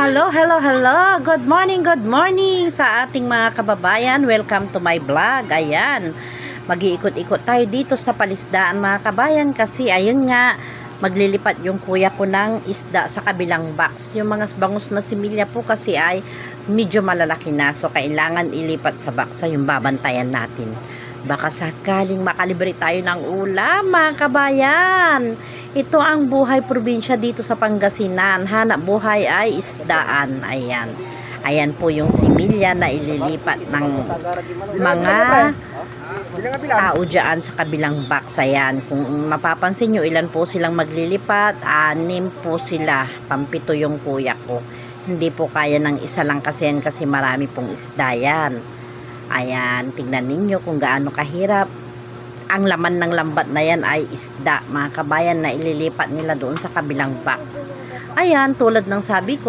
Hello, hello, hello. Good morning sa ating mga kababayan. Welcome to my vlog. Ayan, mag-iikot-ikot tayo dito sa palisdaan mga kabayan kasi ayun nga, maglilipat yung kuya ko ng isda sa kabilang box. Yung mga bangus na similya po kasi ay medyo malalaki na. So, kailangan ilipat sa box. So, yung babantayan natin. Baka sakaling makalibre tayo ng ulam mga kabayan. Ito ang buhay probinsya dito sa Pangasinan. Hanap buhay ay isdaan. Ayan. Ayan po yung similya na ililipat ng mga tao dyan sa kabilang box. Ayan. Kung mapapansin nyo, ilan po silang maglilipat? 6 po sila. Pampito yung kuya ko. Hindi po kaya ng isa lang kasi marami pong isda yan. Ayan, tingnan ninyo kung gaano kahirap. Ang laman ng lambat na yan ay isda, mga kabayan, na ililipat nila doon sa kabilang box. Ayan, tulad ng sabi ko,